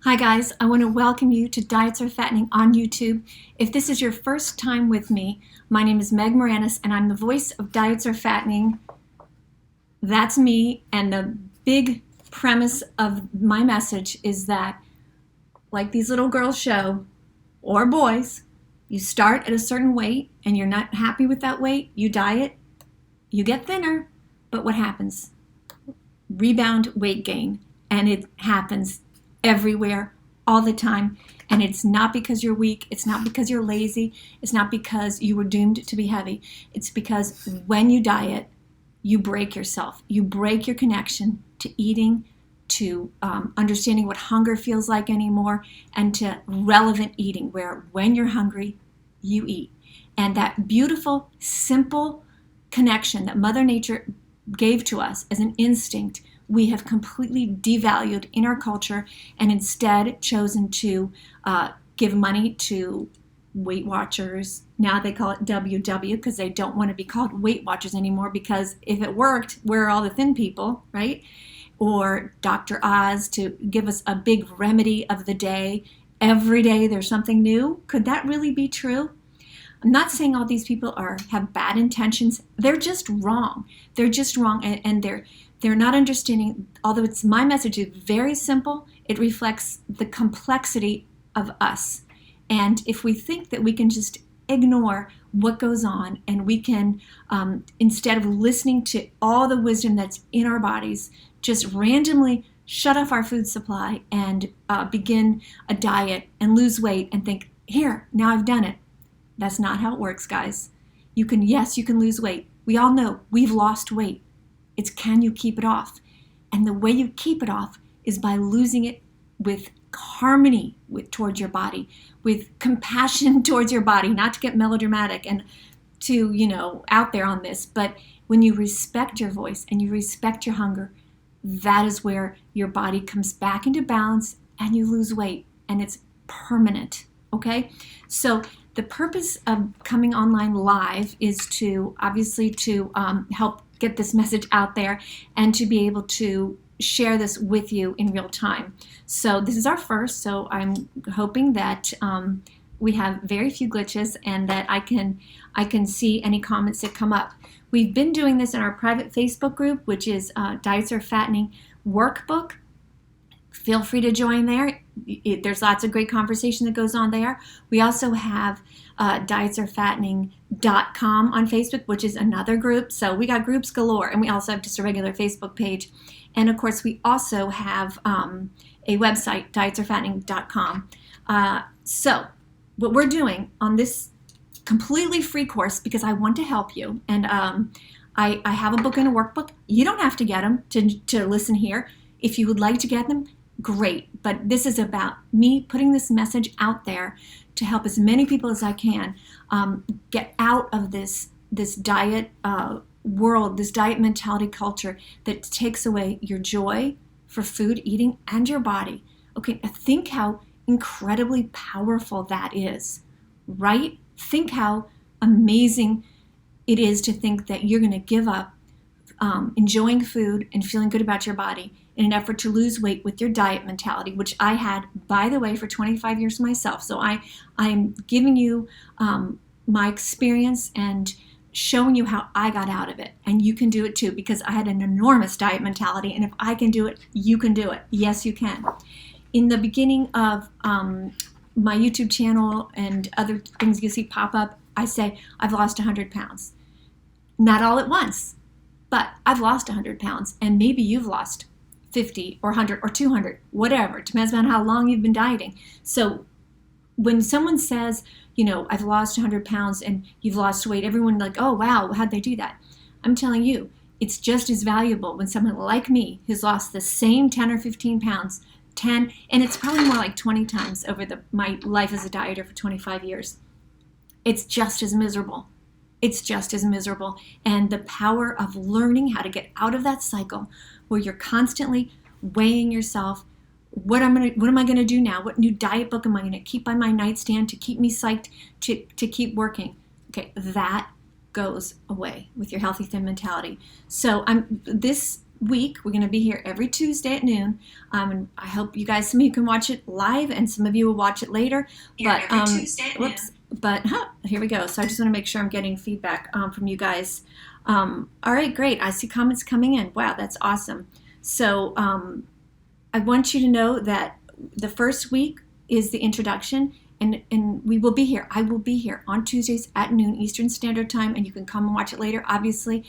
Hi guys, I want to welcome you to Diets Are Fattening on YouTube. If this is your first time with me, my name is Meg Moranis and I'm the voice of Diets Are Fattening. That's me, and the big premise of my message is that, like these little girls show, or boys, you start at a certain weight and you're not happy with that weight, you diet, you get thinner, but what happens? Rebound weight gain, and it happens everywhere, all the time. And it's not because you're weak, it's not because you're lazy, it's not because you were doomed to be heavy. It's because when you diet, you break yourself. You break your connection to eating, to understanding what hunger feels like anymore, and to relevant eating, where when you're hungry, you eat. And that beautiful, simple connection that Mother Nature gave to us as an instinct, we have completely devalued in our culture and instead chosen to give money to Weight Watchers. Now they call it WW because they don't want to be called Weight Watchers anymore, because if it worked, where are all the thin people, right? Or Dr. Oz to give us a big remedy of the day. Every day there's something new. Could that really be true? I'm not saying all these people have bad intentions. They're just wrong. They're just wrong, and they're not understanding. Although my message is very simple, it reflects the complexity of us. And if we think that we can just ignore what goes on, and we can, instead of listening to all the wisdom that's in our bodies, just randomly shut off our food supply and begin a diet and lose weight and think, here, now I've done it. That's not how it works, guys. Yes, you can lose weight. We all know we've lost weight. It's, can you keep it off? And the way you keep it off is by losing it with harmony towards your body, with compassion towards your body, not to get melodramatic and to, out there on this, but when you respect your voice and you respect your hunger, that is where your body comes back into balance and you lose weight, and it's permanent, okay? So the purpose of coming online live is to help get this message out there and to be able to share this with you in real time. So this is our first, so I'm hoping that we have very few glitches and that I can see any comments that come up. We've been doing this in our private Facebook group, which is Diets Are Fattening Workbook. Feel free to join there. There's lots of great conversation that goes on there. We also have dietsarefattening.com on Facebook, which is another group. So we got groups galore, and we also have just a regular Facebook page. And of course, we also have a website, dietsarefattening.com. So what we're doing on this completely free course, because I want to help you, and I have a book and a workbook. You don't have to get them to listen here. If you would like to get them, great. But this is about me putting this message out there to help as many people as I can get out of this diet world, this diet mentality culture that takes away your joy for food, eating, and your body. Okay, think how incredibly powerful that is, right? Think how amazing it is to think that you're going to give up enjoying food and feeling good about your body in an effort to lose weight with your diet mentality, which I had, by the way, for 25 years myself. So I'm giving you my experience and showing you how I got out of it. And you can do it too, because I had an enormous diet mentality. And if I can do it, you can do it. Yes, you can. In the beginning of my YouTube channel and other things you see pop up, I say, I've lost 100 pounds. Not all at once, but I've lost 100 pounds. And maybe you've lost 50 or 100 or 200, whatever. It depends on how long you've been dieting. So when someone says, I've lost 100 pounds and you've lost weight, everyone like, oh, wow, how'd they do that? I'm telling you, it's just as valuable when someone like me who's lost the same 10 or 15 pounds, 10, and it's probably more like 20 times over my life as a dieter for 25 years. It's just as miserable. It's just as miserable. And the power of learning how to get out of that cycle where you're constantly weighing yourself, what am I going to do now? What new diet book am I going to keep on my nightstand to keep me psyched to keep working? Okay, that goes away with your healthy thin mentality. So this week, we're going to be here every Tuesday at noon. And I hope you guys, some of you can watch it live and some of you will watch it later. But every Tuesday at noon. But here we go. So I just want to make sure I'm getting feedback from you guys. All right, great. I see comments coming in. Wow, that's awesome. So I want you to know that the first week is the introduction, and we will be here. I will be here on Tuesdays at noon Eastern Standard Time, and you can come and watch it later, obviously.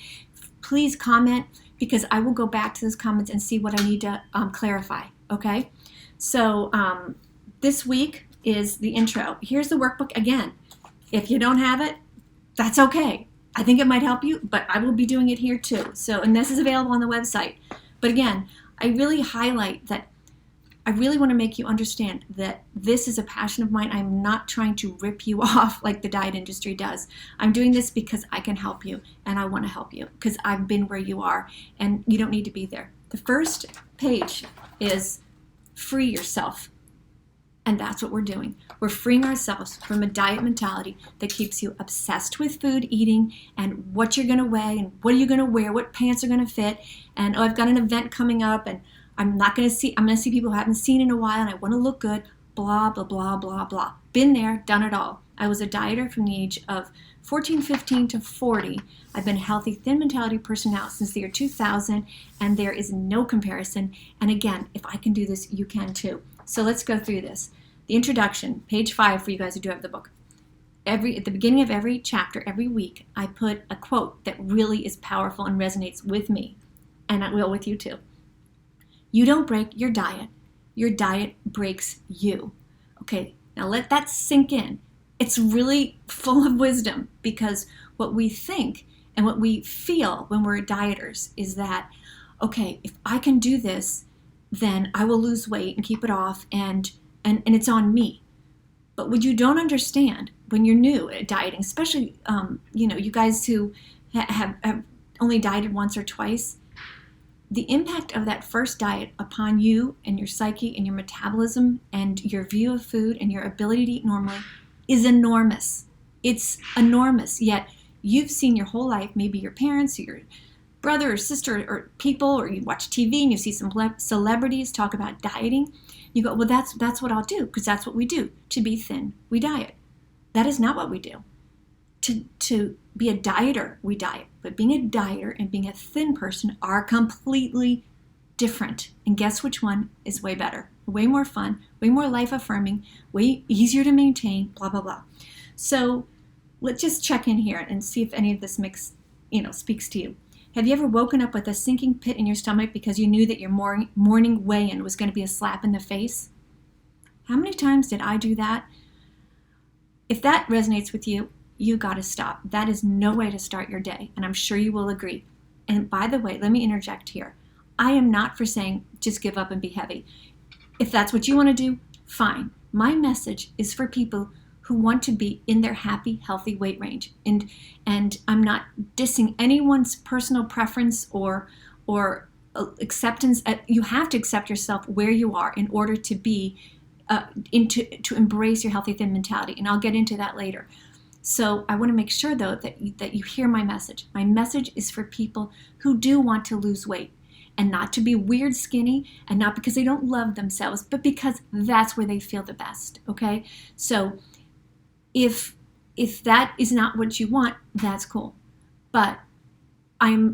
Please comment, because I will go back to those comments and see what I need to clarify, okay? So this week is the intro. Here's the workbook again. If you don't have it, that's okay. I think it might help you, but I will be doing it here too. So, and this is available on the website. But again, I really highlight that I really want to make you understand that this is a passion of mine. I'm not trying to rip you off like the diet industry does. I'm doing this because I can help you, and I want to help you because I've been where you are, and you don't need to be there. The first page is free yourself, and that's what we're doing. We're freeing ourselves from a diet mentality that keeps you obsessed with food, eating, and what you're going to weigh, and what are you going to wear, what pants are going to fit, and oh, I've got an event coming up, and I'm going to see people who I haven't seen in a while, and I want to look good, blah, blah, blah, blah, blah. Been there, done it all. I was a dieter from the age of 14, 15 to 40. I've been a healthy, thin mentality person now since the year 2000, and there is no comparison. And again, if I can do this, you can too. So let's go through this. The introduction, page 5 for you guys who do have the book. At the beginning of every chapter, every week, I put a quote that really is powerful and resonates with me, and I will with you too. You don't break your diet breaks you. Okay, now let that sink in. It's really full of wisdom, because what we think and what we feel when we're dieters is that, okay, if I can do this, then I will lose weight and keep it off, and it's on me. But what you don't understand when you're new at dieting, especially you guys who have only dieted once or twice, the impact of that first diet upon you and your psyche and your metabolism and your view of food and your ability to eat normally is enormous. It's enormous. Yet you've seen your whole life, maybe your parents or your brother or sister or people, or you watch TV and you see some celebrities talk about dieting. You go, well, that's what I'll do, because that's what we do. To be thin, we diet. That is not what we do. To be a dieter, we diet. But being a dieter and being a thin person are completely different. And guess which one is way better? Way more fun, way more life-affirming, way easier to maintain, blah, blah, blah. So let's just check in here and see if any of this speaks to you. Have you ever woken up with a sinking pit in your stomach because you knew that your morning weigh-in was going to be a slap in the face? How many times did I do that? If that resonates with you, you got to stop. That is no way to start your day, and I'm sure you will agree. And by the way, let me interject here. I am not for saying just give up and be heavy. If that's what you want to do, fine. My message is for people who want to be in their happy, healthy weight range. And I'm not dissing anyone's personal preference or acceptance. You have to accept yourself where you are in order to be to embrace your healthy, thin mentality. And I'll get into that later. So I want to make sure, though, that you hear my message. My message is for people who do want to lose weight, and not to be weird skinny, and not because they don't love themselves, but because that's where they feel the best, okay? So if that is not what you want, that's cool. But I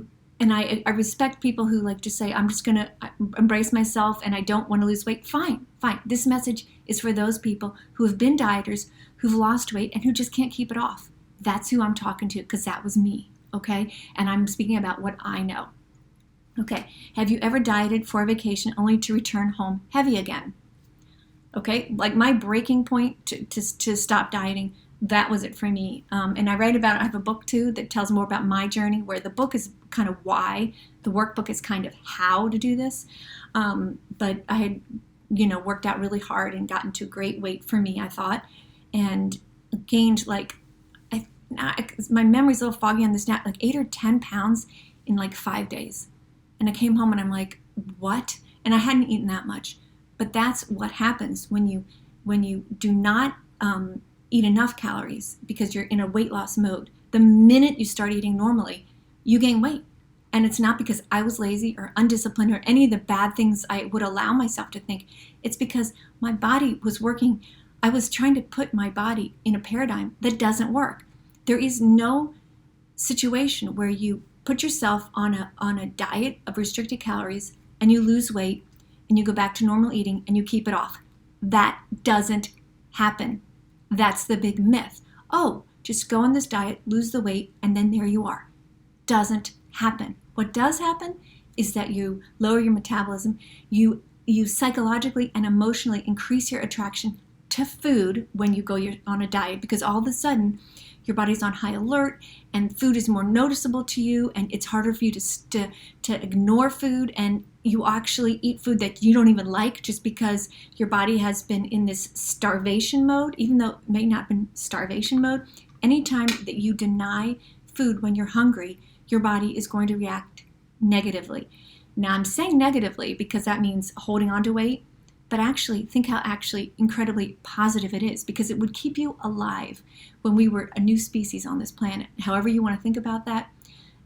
respect people who like to say, I'm just going to embrace myself and I don't want to lose weight. Fine. This message is for those people who have been dieters, who've lost weight, and who just can't keep it off. That's who I'm talking to, because that was me, okay? And I'm speaking about what I know. Okay, have you ever dieted for a vacation only to return home heavy again? Okay, like my breaking point to stop dieting, that was it for me. And I write about it. I have a book too that tells more about my journey, where the book is kind of why, the workbook is kind of how to do this. But I had, worked out really hard and gotten to great weight for me, I thought, and gained my memory's a little foggy on this now, like 8 or 10 pounds in like 5 days. And I came home and I'm like, what? And I hadn't eaten that much. But that's what happens when you do not eat enough calories because you're in a weight loss mode. The minute you start eating normally, you gain weight. And it's not because I was lazy or undisciplined or any of the bad things I would allow myself to think. It's because my body was working. I was trying to put my body in a paradigm that doesn't work. There is no situation where you put yourself on a diet of restricted calories and you lose weight and you go back to normal eating and you keep it off. That doesn't happen. That's the big myth. Oh, just go on this diet, lose the weight, and then there you are. Doesn't happen. What does happen is that you lower your metabolism, you psychologically and emotionally increase your attraction to food when you go on a diet, because all of a sudden your body's on high alert and food is more noticeable to you, and it's harder for you to ignore food, and you actually eat food that you don't even like just because your body has been in this starvation mode, even though it may not have been starvation mode. Anytime that you deny food when you're hungry, your body is going to react negatively. Now, I'm saying negatively because that means holding on to weight, but actually think how actually incredibly positive it is, because it would keep you alive when we were a new species on this planet. However you want to think about that,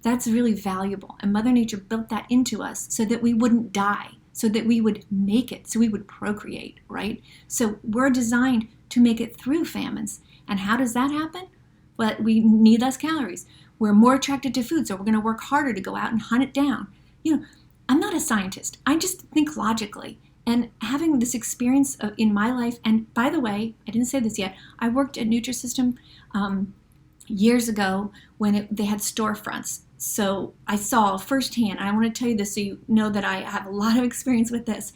that's really valuable. And Mother Nature built that into us so that we wouldn't die, so that we would make it, so we would procreate, right? So we're designed to make it through famines. And how does that happen? Well, we need less calories. We're more attracted to food, so we're going to work harder to go out and hunt it down. I'm not a scientist. I just think logically. And having this experience in my life, and by the way, I didn't say this yet, I worked at Nutrisystem years ago when they had storefronts. So I saw firsthand, I want to tell you this so you know that I have a lot of experience with this.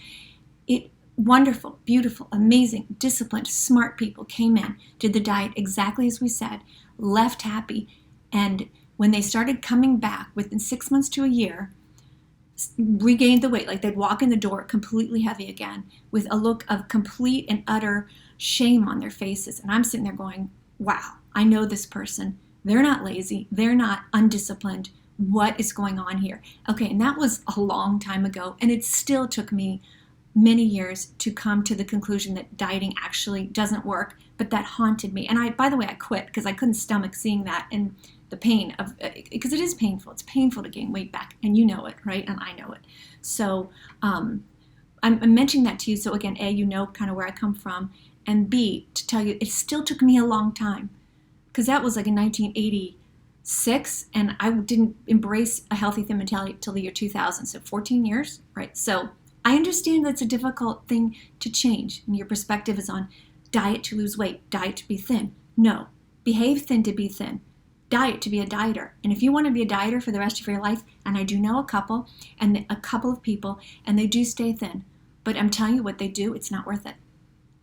Wonderful, beautiful, amazing, disciplined, smart people came in, did the diet exactly as we said, left happy, and when they started coming back within 6 months to a year, regained the weight. Like they'd walk in the door completely heavy again with a look of complete and utter shame on their faces. And I'm sitting there going, wow, I know this person. They're not lazy. They're not undisciplined. What is going on here? Okay, and that was a long time ago. And it still took me many years to come to the conclusion that dieting actually doesn't work, but that haunted me. And by the way, I quit because I couldn't stomach seeing that and the pain of, because it is painful. It's painful to gain weight back, and you know it, right? And I know it. So I'm mentioning that to you. So again, A, you know kind of where I come from, and B, to tell you, it still took me a long time, because that was like in 1986, and I didn't embrace a healthy thin mentality until the year 2000. So 14 years, right? So I understand that's a difficult thing to change, and your perspective is on diet to lose weight, diet to be thin. No, behave thin to be thin. Diet to be a dieter. And if you want to be a dieter for the rest of your life, and I do know a couple of people, and they do stay thin, but I'm telling you what they do, it's not worth it.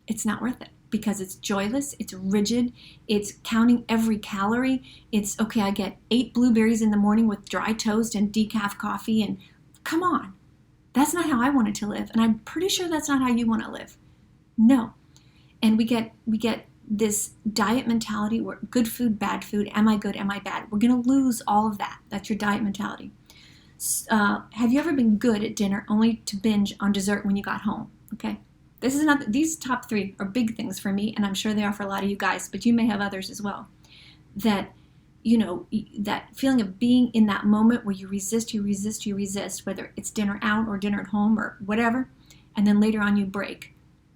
It's not worth it, because it's joyless, it's rigid, it's counting every calorie. It's, okay, I get 8 blueberries in the morning with dry toast and decaf coffee, and come on. That's not how I wanted to live, and I'm pretty sure that's not how you want to live. No. And we get this diet mentality where good food, bad food, am I good, am I bad? We're going to lose all of that. That's your diet mentality. Have you ever been good at dinner only to binge on dessert when you got home? Okay. These top 3 are big things for me, and I'm sure they are for a lot of you guys, but you may have others as well. That, that feeling of being in that moment where you resist, whether it's dinner out or dinner at home or whatever, and then later on you break.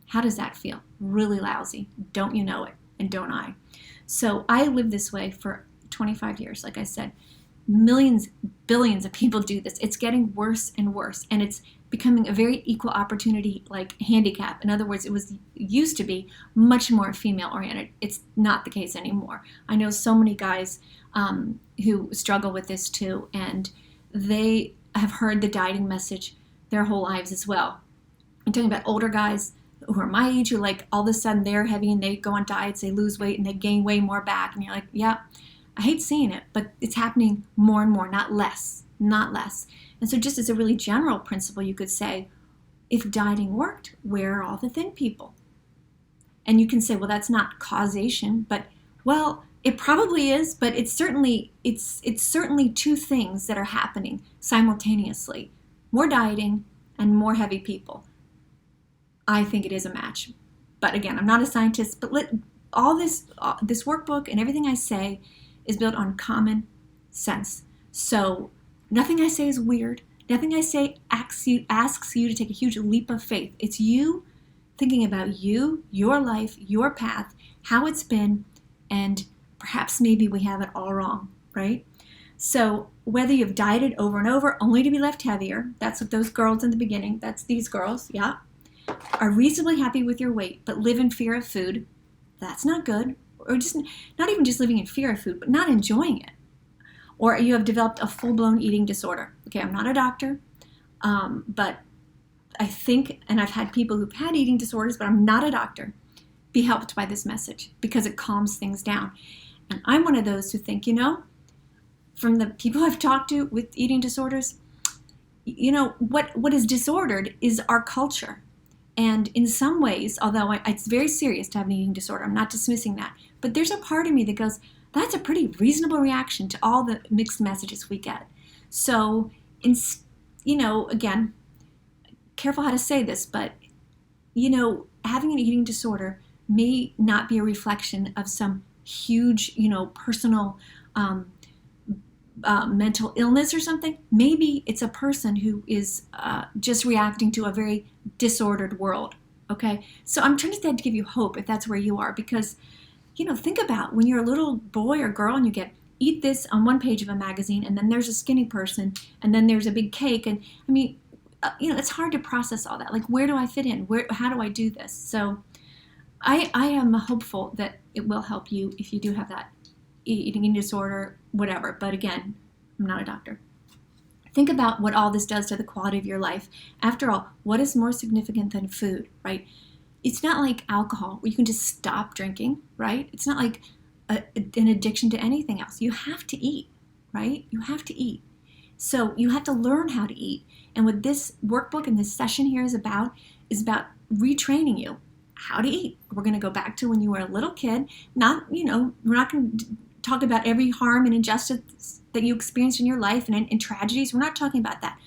How does that feel? Really lousy. Don't you know it? And don't I? So I lived this way for 25 years. Like I said, millions, billions of people do this. It's getting worse and worse. And it's becoming a very equal opportunity, like handicap. In other words, it used to be much more female oriented. It's not the case anymore. I know so many guys who struggle with this too. And they have heard the dieting message their whole lives as well. I'm talking about older guys who are my age, who like all of a sudden they're heavy and they go on diets, they lose weight and they gain way more back. And you're like, yeah, I hate seeing it, but it's happening more and more, not less. And so just as a really general principle, you could say, if dieting worked, where are all the thin people? And you can say, well, that's not causation, but well, it probably is, but it's certainly 2 things that are happening simultaneously. More dieting and more heavy people. I think it is a match. But again, I'm not a scientist, but all this workbook and everything I say is built on common sense. So Nothing I say is weird. Nothing I say asks you to take a huge leap of faith. It's you thinking about you, your life, your path, how it's been, and perhaps maybe we have it all wrong, right? So whether you've dieted over and over only to be left heavier, that's what those girls in the beginning, that's these girls, yeah, are reasonably happy with your weight but live in fear of food, that's not good. Or just not even just living in fear of food, but not enjoying it. Or you have developed a full-blown eating disorder. Okay, I'm not a doctor, but I think, and I've had people who've had eating disorders, but I'm not a doctor, be helped by this message because it calms things down. And I'm one of those who think, from the people I've talked to with eating disorders, what is disordered is our culture. And in some ways, although it's very serious to have an eating disorder, I'm not dismissing that, but there's a part of me that goes, that's a pretty reasonable reaction to all the mixed messages we get. So, again, careful how to say this, but, having an eating disorder may not be a reflection of some huge, personal mental illness or something. Maybe it's a person who is just reacting to a very disordered world, okay? So I'm trying to give you hope if that's where you are, because think about when you're a little boy or girl and you get eat this on one page of a magazine, and then there's a skinny person, and then there's a big cake, and it's hard to process all that. Like, where do I fit in? How do I do this? So I am hopeful that it will help you if you do have that eating disorder, whatever. But again, I'm not a doctor. Think about what all this does to the quality of your life. After all, what is more significant than food, right? It's not like alcohol where you can just stop drinking, right? It's not like an addiction to anything else. You have to eat, right? You have to eat. So you have to learn how to eat. And what this workbook and this session here is about retraining you how to eat. We're going to go back to when you were a little kid. We're not going to talk about every harm and injustice that you experienced in your life and tragedies. We're not talking about that.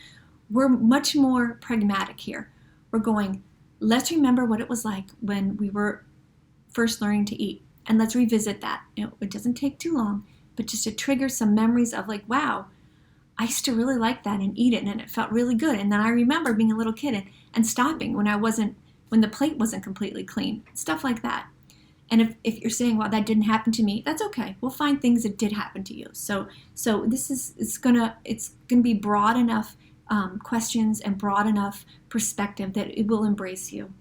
We're much more pragmatic here. We're going, let's remember what it was like when we were first learning to eat. And let's revisit that. It doesn't take too long, but just to trigger some memories of like, wow, I used to really like that and eat it, and it felt really good. And then I remember being a little kid and stopping when the plate wasn't completely clean, stuff like that. And if you're saying, well, that didn't happen to me, that's okay. We'll find things that did happen to you. So this is it's gonna be broad enough questions and broad enough perspective that it will embrace you.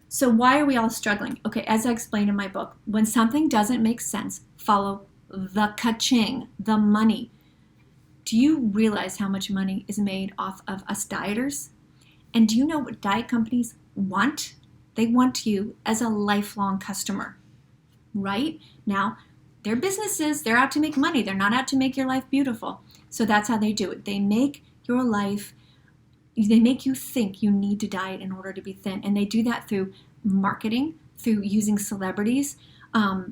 So why are we all struggling? Okay, as I explained in my book, when something doesn't make sense, follow the ka-ching, the money. Do you realize how much money is made off of us dieters? And do you know what diet companies want? They want you as a lifelong customer, right? Now, they're businesses. They're out to make money. They're not out to make your life beautiful. So that's how they do it. They make your life, they make you think you need to diet in order to be thin. And they do that through marketing, through using celebrities,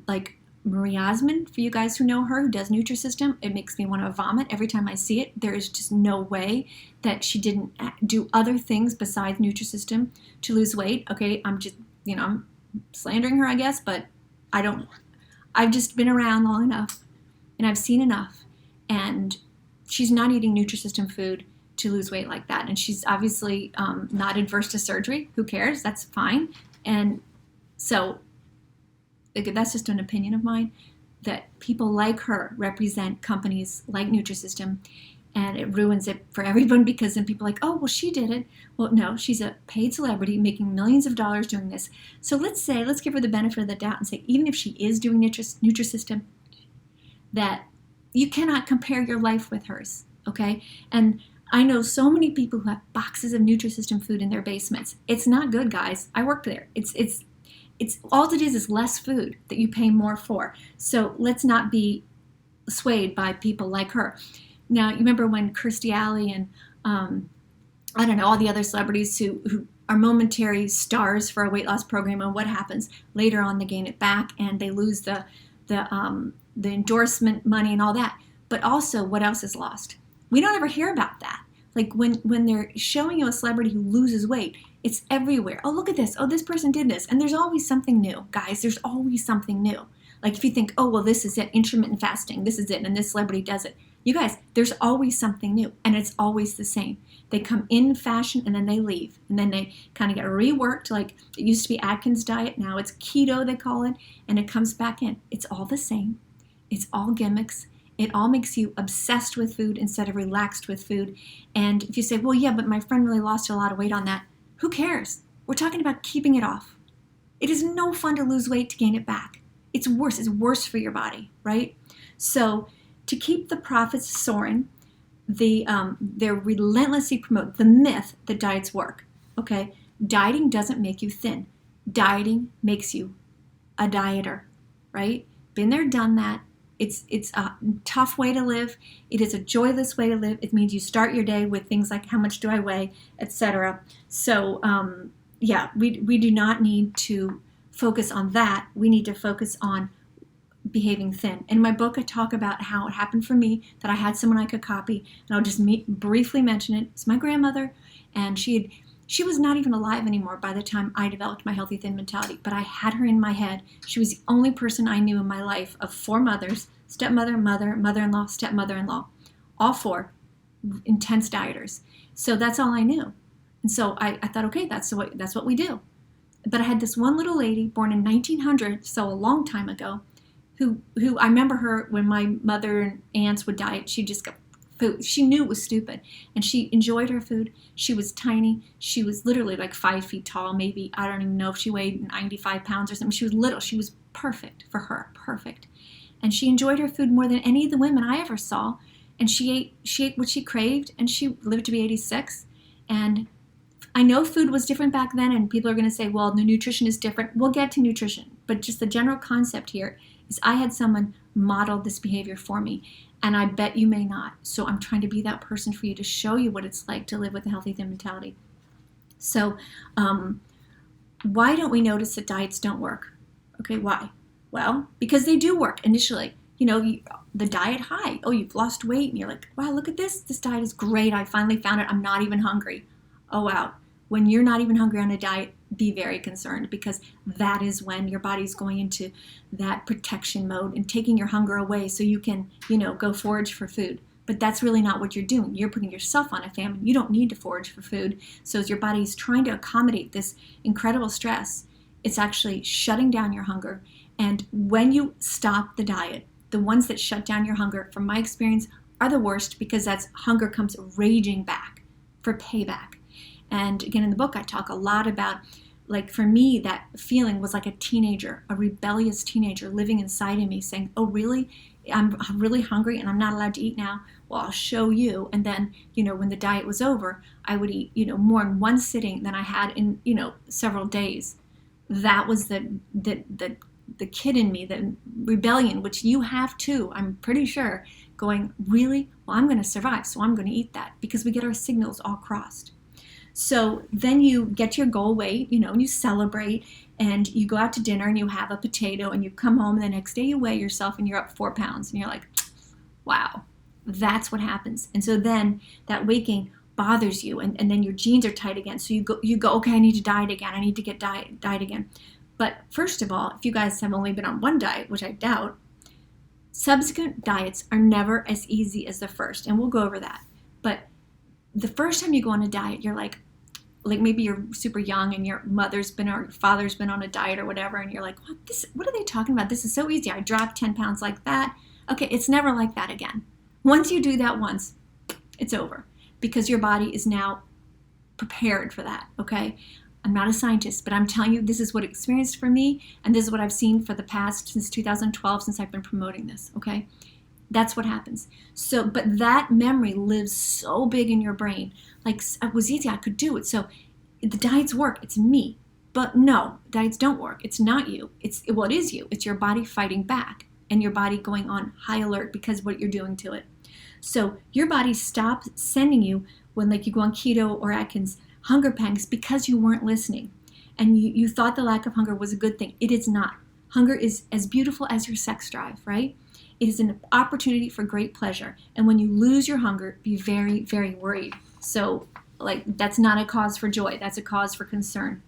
like Marie Osmond, for you guys who know her, who does Nutrisystem. It makes me want to vomit every time I see it. There is just no way that she didn't do other things besides Nutrisystem to lose weight. Okay, I'm just, I'm slandering her, I guess, but I've just been around long enough and I've seen enough. And she's not eating Nutrisystem food to lose weight like that. And she's obviously not adverse to surgery. Who cares? That's fine. And so that's just an opinion of mine, that people like her represent companies like Nutrisystem, and it ruins it for everyone because then people are like, oh, well, she did it. Well, no, she's a paid celebrity making millions of dollars doing this. So let's give her the benefit of the doubt and say, even if she is doing Nutrisystem, that you cannot compare your life with hers, okay? And I know so many people who have boxes of Nutrisystem food in their basements. It's not good, guys. I worked there. It's all it is less food that you pay more for. So let's not be swayed by people like her. Now, you remember when Kirstie Alley and all the other celebrities who are momentary stars for a weight loss program, and what happens later on? They gain it back and they lose the endorsement money and all that. But also, what else is lost? We don't ever hear about that. Like when they're showing you a celebrity who loses weight, it's everywhere. Oh, look at this. Oh, this person did this. And there's always something new. Guys, there's always something new. Like if you think, oh, well, this is it, intermittent fasting, this is it, and this celebrity does it. You guys, there's always something new, and it's always the same. They come in fashion and then they leave, and then they kind of get reworked. Like it used to be Atkins diet, now it's keto, they call it, and it comes back in. It's all the same. It's all gimmicks. It all makes you obsessed with food instead of relaxed with food. And if you say, well, yeah, but my friend really lost a lot of weight on that, who cares? We're talking about keeping it off. It is no fun to lose weight to gain it back. It's worse. It's worse for your body, right? So to keep the profits soaring, they're relentlessly promote the myth that diets work. Okay, dieting doesn't make you thin. Dieting makes you a dieter, right? Been there, done that. It's a tough way to live. It is a joyless way to live. It means you start your day with things like how much do I weigh, etc. So we do not need to focus on that. We need to focus on behaving thin. In my book, I talk about how it happened for me, that I had someone I could copy, and I'll just briefly mention it. It's my grandmother, and she was not even alive anymore by the time I developed my healthy thin mentality, but I had her in my head. She was the only person I knew in my life of 4 mothers: stepmother, mother, mother-in-law, stepmother-in-law, all 4 intense dieters. So that's all I knew. And so I thought, okay, that's what we do. But I had this one little lady born in 1900, so a long time ago, who I remember her when my mother and aunts would diet. She just got food. She knew it was stupid, and she enjoyed her food. She was tiny. She was literally like 5 feet tall, maybe. I don't even know if she weighed 95 pounds or something. She was little. She was perfect for her, perfect. And she enjoyed her food more than any of the women I ever saw. And she ate what she craved, and she lived to be 86. And I know food was different back then, and people are going to say, well, the nutrition is different. We'll get to nutrition, but just the general concept here is I had someone model this behavior for me, and I bet you may not. So I'm trying to be that person for you to show you what it's like to live with a healthy thin mentality. So why don't we notice that diets don't work? Okay, why? Well, because they do work initially. The diet high. Oh, you've lost weight, and you're like, wow, look at this. This diet is great. I finally found it. I'm not even hungry. Oh, wow. When you're not even hungry on a diet, be very concerned, because that is when your body's going into that protection mode and taking your hunger away so you can, go forage for food. But that's really not what you're doing. You're putting yourself on a famine. You don't need to forage for food. So as your body's trying to accommodate this incredible stress, it's actually shutting down your hunger. And when you stop the diet, the ones that shut down your hunger, from my experience, are the worst, because that's hunger comes raging back for payback. And again, in the book, I talk a lot about, like, for me, that feeling was like a teenager, a rebellious teenager living inside of me saying, oh, really? I'm really hungry and I'm not allowed to eat now. Well, I'll show you. And then, when the diet was over, I would eat, more in one sitting than I had in, several days. That was the kid in me, the rebellion, which you have too, I'm pretty sure, going, really? Well, I'm going to survive, so I'm going to eat that, because we get our signals all crossed. So then you get to your goal weight, and you celebrate, and you go out to dinner and you have a potato, and you come home, and the next day you weigh yourself and you're up 4 pounds, and you're like, wow, that's what happens. And so then that weight gain bothers you, and then your jeans are tight again. So you go, okay, I need to diet again. I need to get diet again. But first of all, if you guys have only been on one diet, which I doubt, subsequent diets are never as easy as the first, and we'll go over that. But the first time you go on a diet, you're like maybe you're super young and your mother's been or your father's been on a diet or whatever, and you're like, what are they talking about? This is so easy. I dropped 10 pounds like that. Okay, it's never like that again. Once you do that once, it's over, because your body is now prepared for that, okay? I'm not a scientist, but I'm telling you, this is what experienced for me, and this is what I've seen for the past, since 2012, since I've been promoting this, okay? That's what happens. So, but that memory lives so big in your brain. Like, it was easy, I could do it. So the diets work, it's me. But no, diets don't work. It's not you. It is you. It's your body fighting back, and your body going on high alert because of what you're doing to it. So your body stops sending you, when like you go on keto or Atkins, hunger pangs, because you weren't listening. And you thought the lack of hunger was a good thing. It is not. Hunger is as beautiful as your sex drive, right? It is an opportunity for great pleasure. And when you lose your hunger, be very, very worried. So, that's not a cause for joy. That's a cause for concern.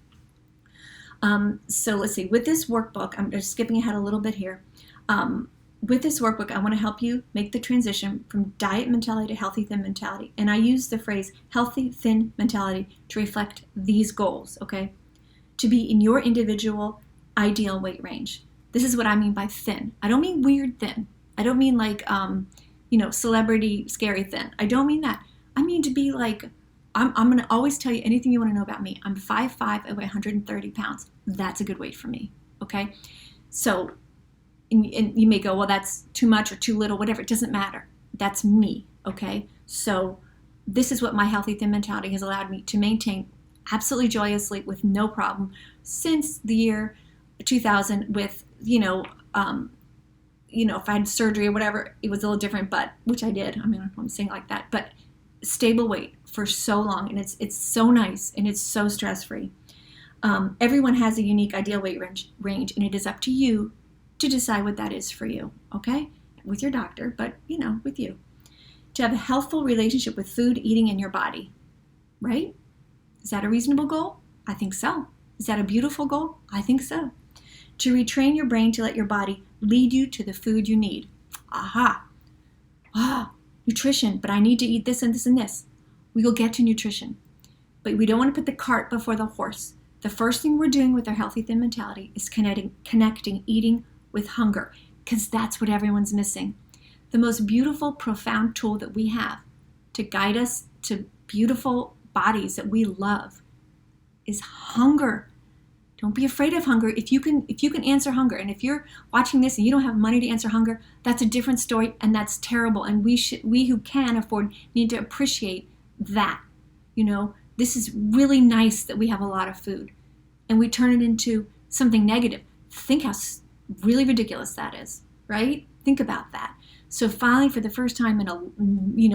So let's see. With this workbook, I'm just skipping ahead a little bit here. with this workbook, I want to help you make the transition from diet mentality to healthy thin mentality. And I use the phrase healthy thin mentality to reflect these goals, okay? To be in your individual ideal weight range. This is what I mean by thin. I don't mean weird thin. I don't mean like, celebrity scary thin. I don't mean that. I mean to be like, I'm going to always tell you anything you want to know about me. I'm 5'5", I weigh 130 pounds. That's a good weight for me, okay? So, and you may go, well, that's too much or too little, whatever. It doesn't matter. That's me, okay? So this is what my healthy thin mentality has allowed me to maintain absolutely joyously with no problem since the year 2000 with, if I had surgery or whatever, it was a little different, but, which I did. I mean, I'm saying like that, but stable weight for so long. And it's so nice and it's so stress-free. Everyone has a unique ideal weight range, and it is up to you to decide what that is for you, okay? With your doctor, but, with you. To have a healthful relationship with food, eating, and your body, right? Is that a reasonable goal? I think so. Is that a beautiful goal? I think so. To retrain your brain to let your body lead you to the food you need. Aha. Ah, nutrition, but I need to eat this and this and this. We will get to nutrition. But we don't want to put the cart before the horse. The first thing we're doing with our healthy thin mentality is connecting eating with hunger, because that's what everyone's missing. The most beautiful, profound tool that we have to guide us to beautiful bodies that we love is hunger. Don't be afraid of hunger. If you can answer hunger, and if you're watching this and you don't have money to answer hunger, that's a different story, and that's terrible. And we who can afford need to appreciate that. This is really nice that we have a lot of food, and we turn it into something negative. Think how really ridiculous that is, right? Think about that. So finally, for the first time in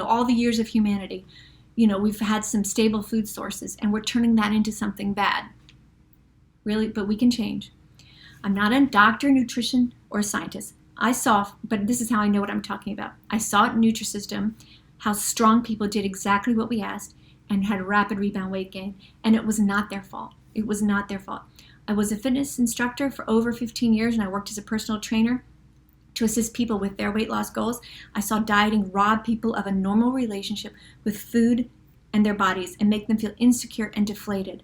all the years of humanity, we've had some stable food sources, and we're turning that into something bad. Really, but we can change. I'm not a doctor, nutrition, or a scientist. But this is how I know what I'm talking about. I saw at Nutrisystem how strong people did exactly what we asked and had rapid rebound weight gain, and it was not their fault. It was not their fault. I was a fitness instructor for over 15 years, and I worked as a personal trainer to assist people with their weight loss goals. I saw dieting rob people of a normal relationship with food and their bodies and make them feel insecure and deflated.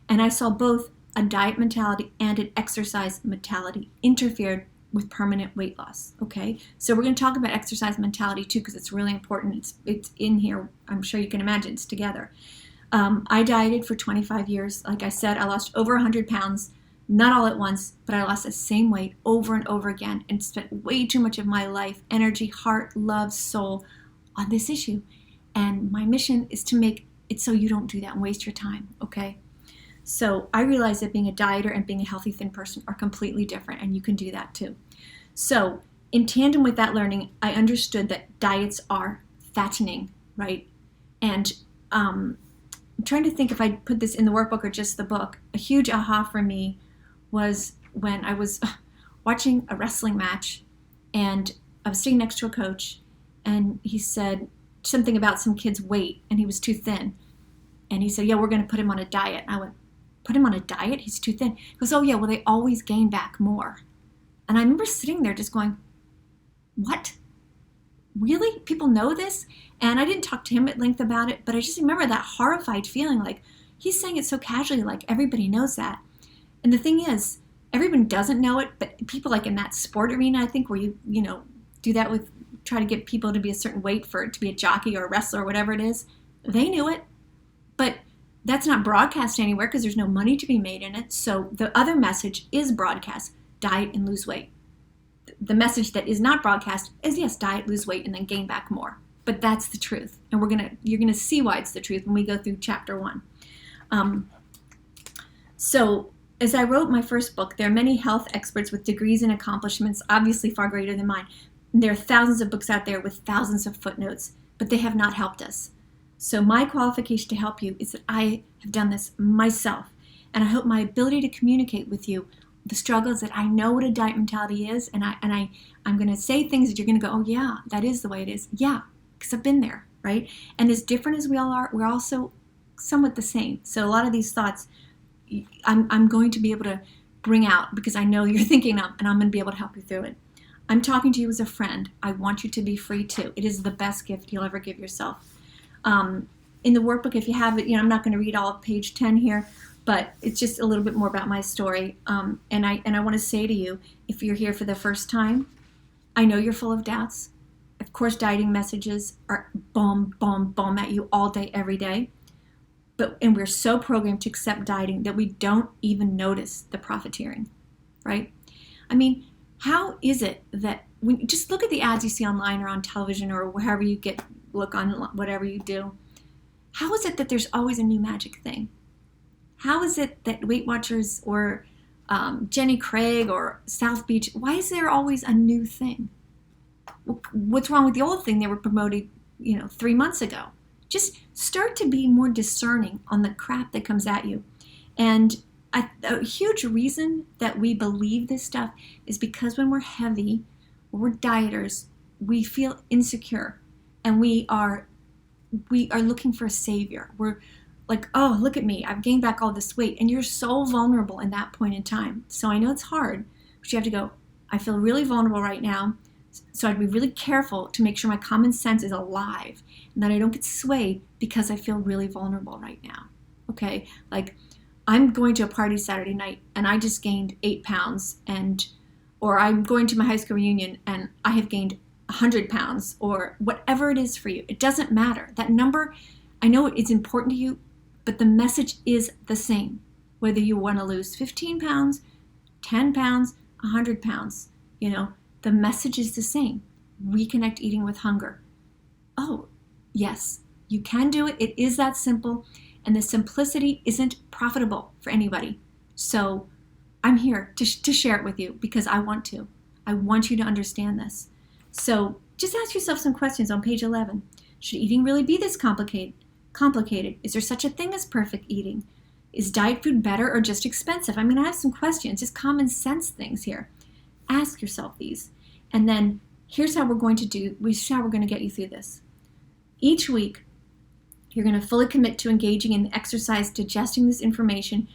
And I saw both a diet mentality and an exercise mentality interfered with permanent weight loss, okay? So we're going to talk about exercise mentality too, because it's really important. It's in here. I'm sure you can imagine it's together. I dieted for 25 years. Like I said, I lost over 100 pounds, not all at once, but I lost the same weight over and over again and spent way too much of my life, energy, heart, love, soul on this issue. And my mission is to make it so you don't do that and waste your time, okay? So I realize that being a dieter and being a healthy thin person are completely different, and you can do that too. So in tandem with that learning, I understood that diets are fattening, right? And I'm trying to think if I put this in the workbook or just the book. A huge aha for me was when I was watching a wrestling match, and I was sitting next to a coach, and he said something about some kid's weight, and he was too thin. And he said, yeah, we're going to put him on a diet. And I went, put him on a diet? He's too thin. He goes, oh yeah, well, they always gain back more. And I remember sitting there just going, what? Really? People know this? And I didn't talk to him at length about it, but I just remember that horrified feeling, like he's saying it so casually, like everybody knows that. And the thing is, everyone doesn't know it, but people like in that sport arena, I think, where you do that with, try to get people to be a certain weight for it to be a jockey or a wrestler or whatever it is, they knew it. But that's not broadcast anywhere because there's no money to be made in it. So the other message is broadcast, diet and lose weight. The message that is not broadcast is, yes, diet, lose weight, and then gain back more. But that's the truth. And you're gonna see why it's the truth when we go through chapter 1. So as I wrote my first book, there are many health experts with degrees and accomplishments, obviously far greater than mine. There are thousands of books out there with thousands of footnotes, but they have not helped us. So my qualification to help you is that I have done this myself. And I hope my ability to communicate with you the struggles, that I know what a diet mentality is, and I'm going to say things that you're going to go, oh yeah, that is the way it is. Yeah, because I've been there, right? And as different as we all are, we're also somewhat the same. So a lot of these thoughts I'm going to be able to bring out because I know you're thinking of, and I'm going to be able to help you through it. I'm talking to you as a friend. I want you to be free too. It is the best gift you'll ever give yourself. In the workbook, if you have it, I'm not going to read all of page 10 here, but it's just a little bit more about my story. And I want to say to you, if you're here for the first time, I know you're full of doubts. Of course, dieting messages are boom, boom, boom at you all day, every day. And we're so programmed to accept dieting that we don't even notice the profiteering, right? I mean, how is it that when you just look at the ads you see online or on television or wherever you look on whatever you do, how is it that there's always a new magic thing? How is it that Weight Watchers or Jenny Craig or South Beach, why is there always a new thing? What's wrong with the old thing they were promoting, 3 months ago? Just start to be more discerning on the crap that comes at you. And a huge reason that we believe this stuff is because when we're heavy, when we're dieters, we feel insecure and we are looking for a savior. We're like, oh, look at me, I've gained back all this weight. And you're so vulnerable in that point in time. So I know it's hard, but you have to go, I feel really vulnerable right now. So I'd be really careful to make sure my common sense is alive and that I don't get swayed because I feel really vulnerable right now. Okay, like I'm going to a party Saturday night and I just gained 8 pounds, or I'm going to my high school reunion and I have gained 100 pounds, or whatever it is for you. It doesn't matter. That number, I know it's important to you, but the message is the same. Whether you want to lose 15 pounds, 10 pounds, 100 pounds, the message is the same. Reconnect eating with hunger. Oh, yes, you can do it. It is that simple. And the simplicity isn't profitable for anybody. So I'm here to share it with you because I want to. I want you to understand this. So just ask yourself some questions on page 11. Should eating really be this complicated? Is there such a thing as perfect eating? Is diet food better or just expensive? I'm going to have some questions, just common sense things here. Ask yourself these. And then here's how we're going to get you through this. Each week, you're going to fully commit to engaging in the exercise, digesting this information,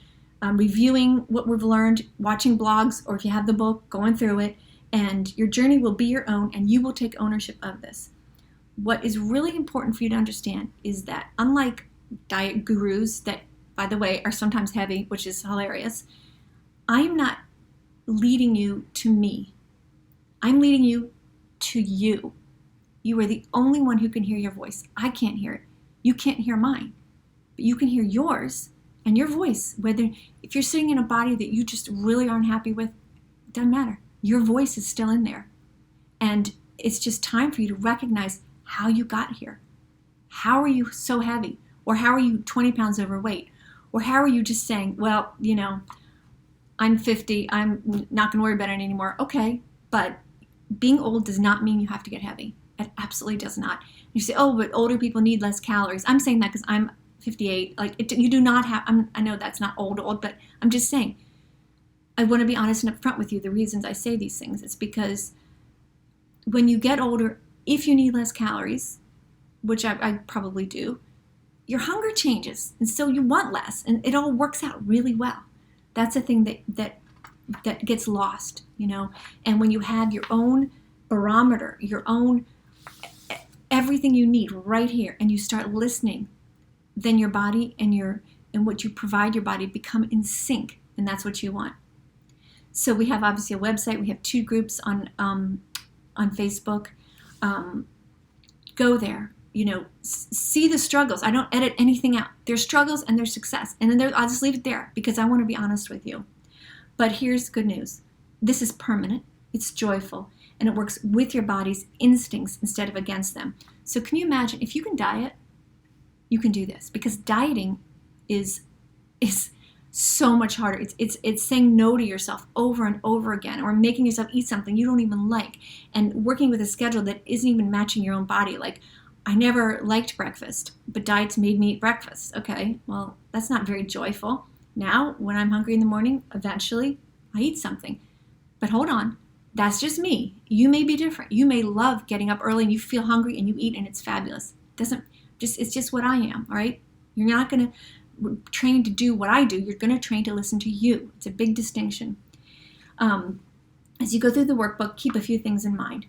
reviewing what we've learned, watching blogs, or if you have the book, going through it, and your journey will be your own and you will take ownership of this. What is really important for you to understand is that unlike diet gurus that, by the way, are sometimes heavy, which is hilarious, I am not leading you to me. I'm leading you to you. You are the only one who can hear your voice. I can't hear it. You can't hear mine. But you can hear yours and your voice. If you're sitting in a body that you just really aren't happy with, it doesn't matter. Your voice is still in there. And it's just time for you to recognize how you got here. How are you so heavy? Or how are you 20 pounds overweight? Or how are you just saying, well, I'm 50, I'm not going to worry about it anymore. Okay, but being old does not mean you have to get heavy. It absolutely does not. You say, oh, but older people need less calories. I'm saying that because I'm 58. You do not have, I know that's not old, but I'm just saying, I want to be honest and upfront with you. The reasons I say these things, it's because when you get older, if you need less calories, which I probably do, your hunger changes. And so you want less and it all works out really well. That's a thing that gets lost, and when you have your own barometer, your own everything you need right here, and you start listening, then your body and what you provide your body become in sync, and that's what you want. So we have obviously a website. We have 2 groups on Facebook. Go there. See the struggles. I don't edit anything out. There's struggles and there's success, and then I'll just leave it there because I want to be honest with you. But here's good news. This is permanent, it's joyful, and it works with your body's instincts instead of against them. So can you imagine, if you can diet, you can do this. Because dieting is so much harder. It's saying no to yourself over and over again, or making yourself eat something you don't even like, and working with a schedule that isn't even matching your own body. Like, I never liked breakfast, but diets made me eat breakfast. Okay, well, that's not very joyful. Now, when I'm hungry in the morning, eventually I eat something. But hold on, that's just me. You may be different. You may love getting up early and you feel hungry and you eat and it's fabulous. It's just what I am, all right? You're not going to train to do what I do. You're going to train to listen to you. It's a big distinction. as you go through the workbook, keep a few things in mind.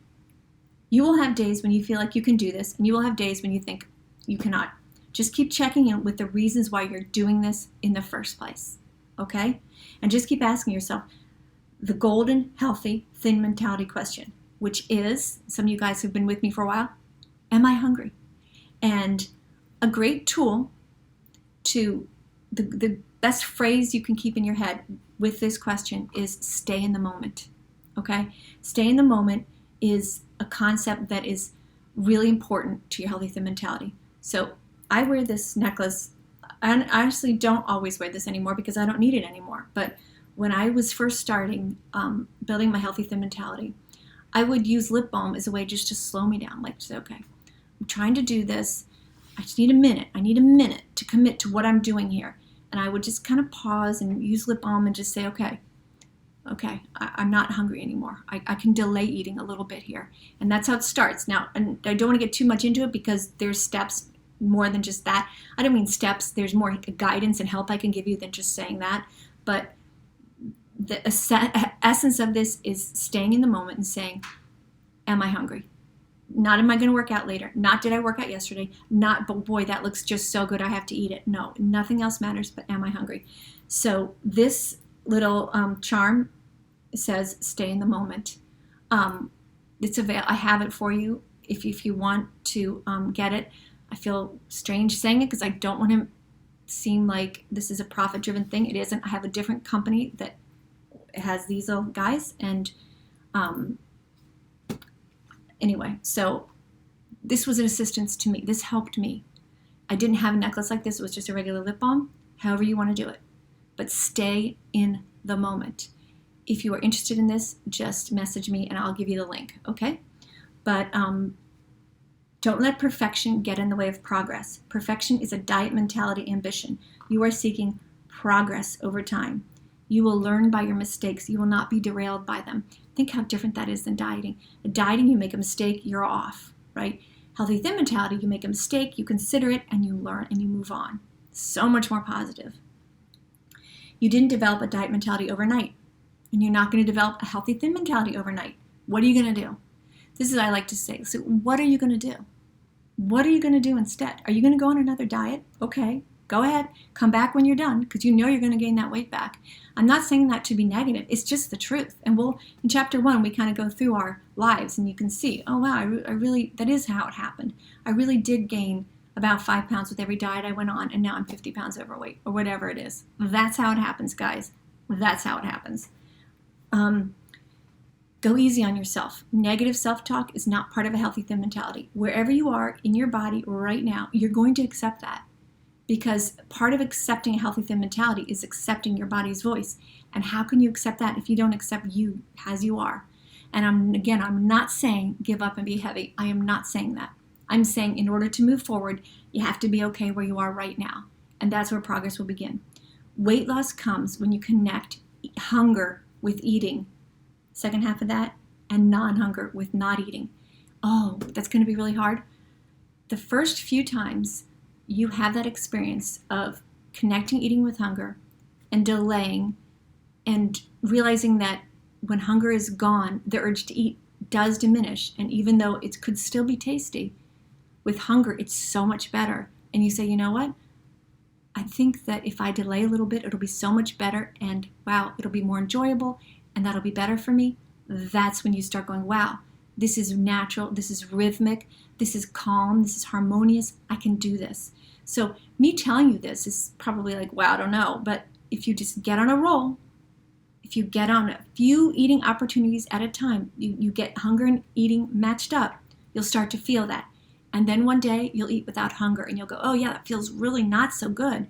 You will have days when you feel like you can do this, and you will have days when you think you cannot. Just keep checking in with the reasons why you're doing this in the first place, okay? And just keep asking yourself the golden, healthy, thin mentality question, which is, some of you guys who've been with me for a while, am I hungry? And a great tool to, the best phrase you can keep in your head with this question is stay in the moment, okay? Stay in the moment is a concept that is really important to your healthy thin mentality. So I wear this necklace. I honestly don't always wear this anymore because I don't need it anymore. But when I was first starting building my healthy thin mentality, I would use lip balm as a way just to slow me down. Like to say, okay, I'm trying to do this. I just need a minute. I need a minute to commit to what I'm doing here. And I would just kind of pause and use lip balm and just say, okay, I'm not hungry anymore. I can delay eating a little bit here. And that's how it starts. Now, and I don't want to get too much into it because there's steps more than just that. I don't mean steps. There's more guidance and help I can give you than just saying that. But the essence of this is staying in the moment and saying, am I hungry? Not am I going to work out later? Not did I work out yesterday? Not, but boy, that looks just so good, I have to eat it. No, nothing else matters but am I hungry? So this little charm says stay in the moment. It's I have it for you if you want to get it. I feel strange saying it because I don't want to seem like this is a profit-driven thing. It isn't. I have a different company that has these little guys, and anyway, so this was an assistance to me. This helped me. I didn't have a necklace like this. It was just a regular lip balm. However you want to do it, but stay in the moment. If you are interested in this, just message me and I'll give you the link, okay? But don't let perfection get in the way of progress. Perfection is a diet mentality ambition. You are seeking progress over time. You will learn by your mistakes. You will not be derailed by them. Think how different that is than dieting. Dieting, you make a mistake, you're off, right? Healthy thin mentality, you make a mistake, you consider it, and you learn and you move on. So much more positive. You didn't develop a diet mentality overnight, and you're not going to develop a healthy thin mentality overnight. What are you going to do? This is what I like to say. So what are you going to do? What are you going to do instead? Are you going to go on another diet? Okay, go ahead. Come back when you're done because you know you're going to gain that weight back. I'm not saying that to be negative. It's just the truth. And in chapter 1, we kind of go through our lives and you can see, oh, wow, I really, that is how it happened. I really did gain about 5 pounds with every diet I went on, and now I'm 50 pounds overweight or whatever it is. That's how it happens, guys. That's how it happens. Go easy on yourself. Negative self-talk is not part of a healthy thin mentality. Wherever you are in your body right now, you're going to accept that because part of accepting a healthy thin mentality is accepting your body's voice. And how can you accept that if you don't accept you as you are? And I'm not saying give up and be heavy. I am not saying that. I'm saying in order to move forward, you have to be okay where you are right now. And that's where progress will begin. Weight loss comes when you connect hunger with eating. Second half of that, and non-hunger with not eating. Oh, that's going to be really hard. The first few times you have that experience of connecting eating with hunger and delaying and realizing that when hunger is gone, the urge to eat does diminish. And even though it could still be tasty, with hunger, it's so much better. And you say, you know what? I think that if I delay a little bit, it'll be so much better. And wow, it'll be more enjoyable. And that'll be better for me. That's when you start going, wow, this is natural, this is rhythmic, this is calm, this is harmonious, I can do this. So me telling you this is probably like, wow, I don't know. But if you just get on a roll, if you get on a few eating opportunities at a time, you get hunger and eating matched up, you'll start to feel that. And then one day you'll eat without hunger and you'll go, oh yeah, that feels really not so good.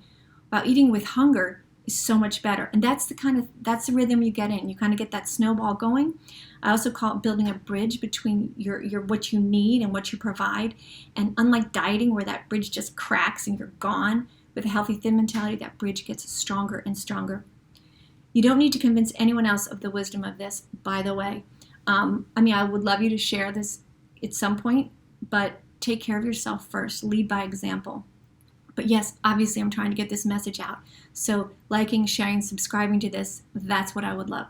While eating with hunger is so much better. And that's the rhythm you get in. You kind of get that snowball going. I also call it building a bridge between your what you need and what you provide. And unlike dieting where that bridge just cracks and you're gone, with a healthy thin mentality, that bridge gets stronger and stronger. You don't need to convince anyone else of the wisdom of this, by the way. I would love you to share this at some point, but take care of yourself first. Lead by example. But yes, obviously I'm trying to get this message out. So liking, sharing, subscribing to this, that's what I would love.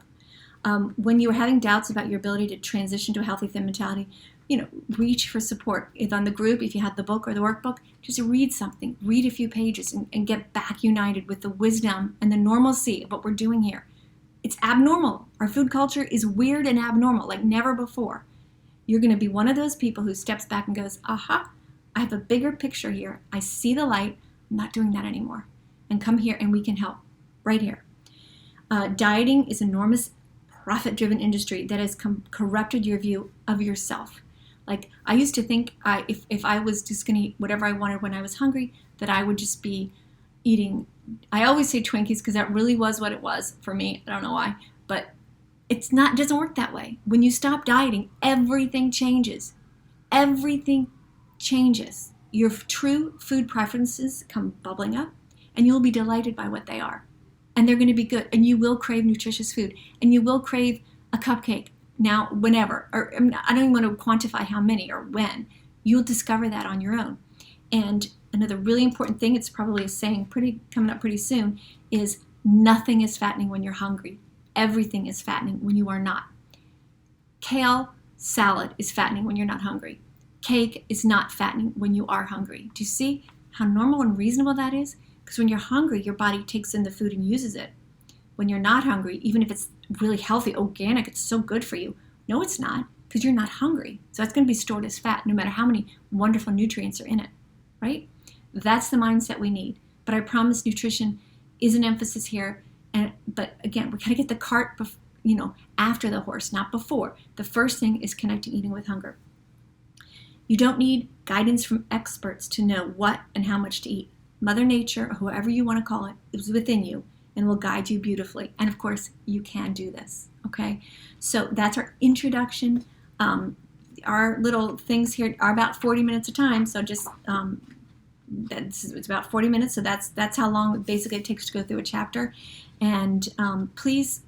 When you are having doubts about your ability to transition to a healthy thin mentality, reach for support. If on the group, if you have the book or the workbook, just read something, read a few pages, and get back united with the wisdom and the normalcy of what we're doing here. It's abnormal. Our food culture is weird and abnormal, like never before. You're going to be one of those people who steps back and goes, aha, I have a bigger picture here. I see the light. I'm not doing that anymore. And come here and we can help right here. Dieting is an enormous profit-driven industry that has corrupted your view of yourself. Like, I used to think if I was just going to eat whatever I wanted when I was hungry, that I would just be eating. I always say Twinkies because that really was what it was for me. I don't know why, but it doesn't work that way. When you stop dieting, everything changes. Everything changes. Your true food preferences come bubbling up, and you'll be delighted by what they are. And they're going to be good, and you will crave nutritious food, and you will crave a cupcake now, whenever, or I don't even want to quantify how many or when. You'll discover that on your own. And another really important thing, it's probably a saying coming up pretty soon, is nothing is fattening when you're hungry. Everything is fattening when you are not. Kale salad is fattening when you're not hungry. Cake is not fattening when you are hungry. Do you see how normal and reasonable that is? Because when you're hungry, your body takes in the food and uses it. When you're not hungry, even if it's really healthy, organic, it's so good for you. No, it's not, because you're not hungry. So it's going to be stored as fat no matter how many wonderful nutrients are in it, right? That's the mindset we need. But I promise nutrition is an emphasis here. But again, we got to get the cart, after the horse, not before. The first thing is connecting eating with hunger. You don't need guidance from experts to know what and how much to eat. Mother Nature, or whoever you want to call it, is within you and will guide you beautifully. And of course, you can do this, okay? So that's our introduction. Our little things here are about 40 minutes a time, so just it's about 40 minutes, so that's how long basically it takes to go through a chapter. And please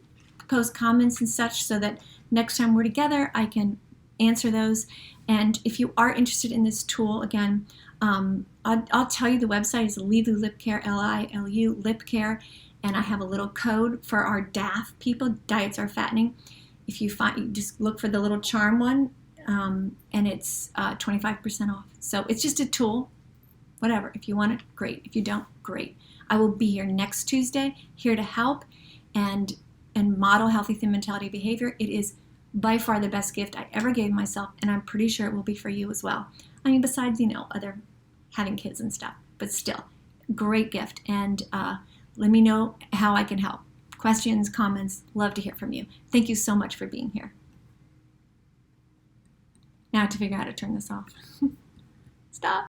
post comments and such so that next time we're together, I can answer those. And if you are interested in this tool, again, I'll tell you the website is Lilu Lip Care, Lilu Lip Care, and I have a little code for our DAF people, Diets Are Fattening. If you just look for the little charm one, and it's 25% off. So it's just a tool, whatever. If you want it, great. If you don't, great. I will be here next Tuesday, here to help and model healthy thin mentality behavior. It is by far the best gift I ever gave myself, and I'm pretty sure it will be for you as well. I mean, besides, other having kids and stuff, but still, great gift. And let me know how I can help. Questions, comments, love to hear from you. Thank you so much for being here. Now I have to figure out how to turn this off. Stop.